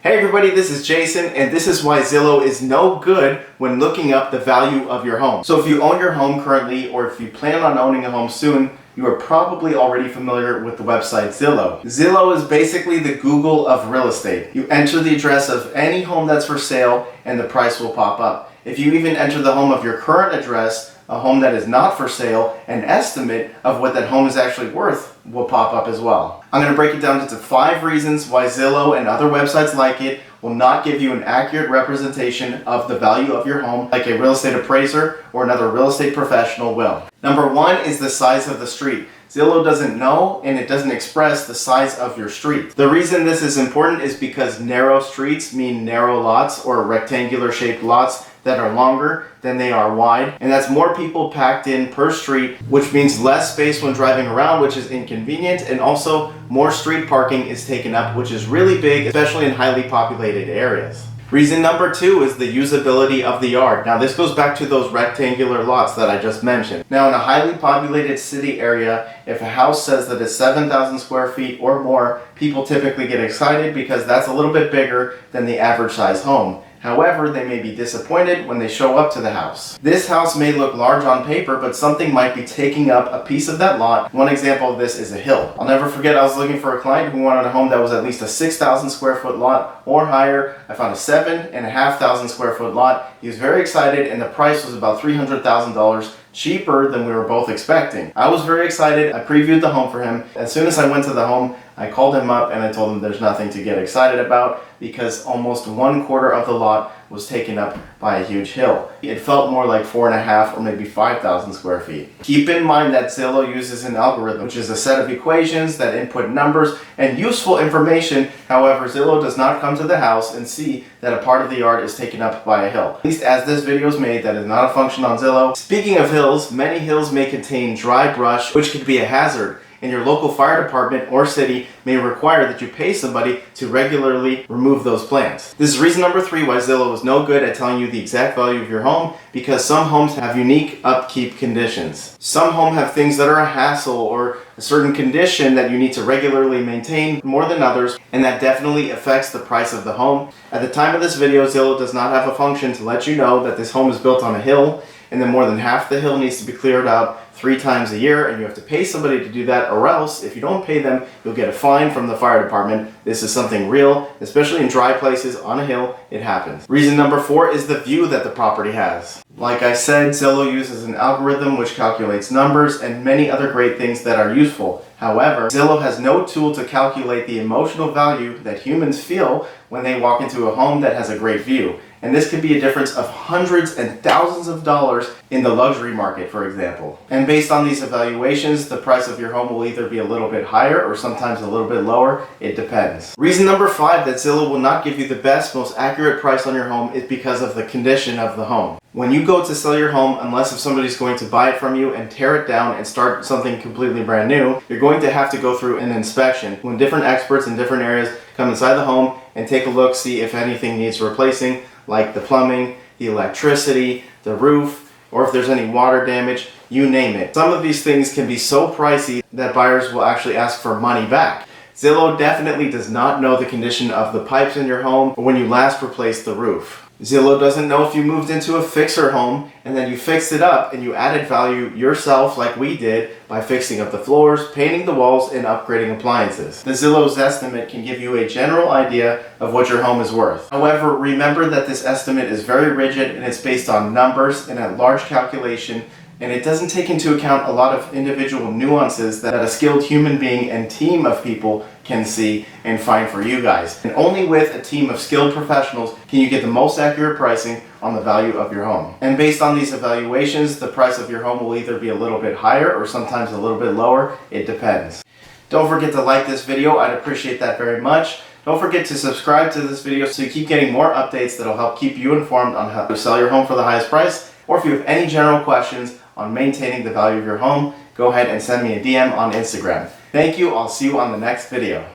Hey everybody, this is Jason, and this is why Zillow is no good when looking up the value of your home. So if you own your home currently, or if you plan on owning a home soon, you are probably already familiar with the website Zillow. Zillow is basically the Google of real estate. You enter the address of any home that's for sale and the price will pop up. If you even enter the home of your current address, a home that is not for sale, an estimate of what that home is actually worth will pop up as well. I'm going to break it down into 5 reasons why Zillow and other websites like it will not give you an accurate representation of the value of your home like a real estate appraiser or another real estate professional will. Number 1 is the size of the street. Zillow doesn't know and it doesn't express the size of your street. The reason this is important is because narrow streets mean narrow lots or rectangular shaped lots that are longer than they are wide, and that's more people packed in per street, which means less space when driving around, which is inconvenient, and also more street parking is taken up, which is really big, especially in highly populated areas. Reason number 2 is the usability of the yard. Now this goes back to those rectangular lots that I just mentioned. Now in a highly populated city area, if a house says that it's 7,000 square feet or more, people typically get excited because that's a little bit bigger than the average size home. However, they may be disappointed when they show up to the house. This house may look large on paper, but something might be taking up a piece of that lot. One example of this is a hill. I'll never forget, I was looking for a client who wanted a home that was at least a 6,000 square foot lot or higher. I found a 7,500 square foot lot. He was very excited and the price was about $300,000 cheaper than we were both expecting. I was very excited. I previewed the home for him. As soon as I went to the home, I called him up and I told him there's nothing to get excited about because almost 1/4 of the lot was taken up by a huge hill. It felt more like 4.5 or maybe 5,000 square feet. Keep in mind that Zillow uses an algorithm, which is a set of equations that input numbers and useful information. However, Zillow does not come to the house and see that a part of the yard is taken up by a hill. At least as this video is made, that is not a function on Zillow. Speaking of hills, many hills may contain dry brush, which could be a hazard, and your local fire department or city may require that you pay somebody to regularly remove those plants. This is reason number 3 why Zillow is no good at telling you the exact value of your home, because some homes have unique upkeep conditions. Some homes have things that are a hassle or a certain condition that you need to regularly maintain more than others, and that definitely affects the price of the home. At the time of this video, Zillow does not have a function to let you know that this home is built on a hill and then more than half the hill needs to be cleared out 3 times a year, and you have to pay somebody to do that, or else if you don't pay them, you'll get a fine from the fire department. This is something real, especially in dry places on a hill. It happens. Reason number 4 is the view that the property has. Like I said, Zillow uses an algorithm which calculates numbers and many other great things that are useful. However, Zillow has no tool to calculate the emotional value that humans feel when they walk into a home that has a great view. And this could be a difference of hundreds and thousands of dollars in the luxury market, for example. And based on these evaluations, the price of your home will either be a little bit higher or sometimes a little bit lower. It depends. Reason number 5 that Zillow will not give you the best, most accurate price on your home is because of the condition of the home. When you go to sell your home, unless if somebody's going to buy it from you and tear it down and start something completely brand new, you're going to have to go through an inspection when different experts in different areas come inside the home and take a look, see if anything needs replacing, like the plumbing, the electricity, the roof, or if there's any water damage, you name it. Some of these things can be so pricey that buyers will actually ask for money back. Zillow definitely does not know the condition of the pipes in your home or when you last replaced the roof. Zillow doesn't know if you moved into a fixer home and then you fixed it up and you added value yourself like we did by fixing up the floors, painting the walls, and upgrading appliances. The Zillow Zestimate can give you a general idea of what your home is worth. However, remember that this estimate is very rigid and it's based on numbers and a large calculation, and it doesn't take into account a lot of individual nuances that a skilled human being and team of people can see and find for you guys. And only with a team of skilled professionals can you get the most accurate pricing on the value of your home. And based on these evaluations, the price of your home will either be a little bit higher or sometimes a little bit lower. It depends. Don't forget to like this video. I'd appreciate that very much. Don't forget to subscribe to this video so you keep getting more updates that'll help keep you informed on how to sell your home for the highest price. Or if you have any general questions on maintaining the value of your home, go ahead and send me a DM on Instagram. Thank you. I'll see you on the next video.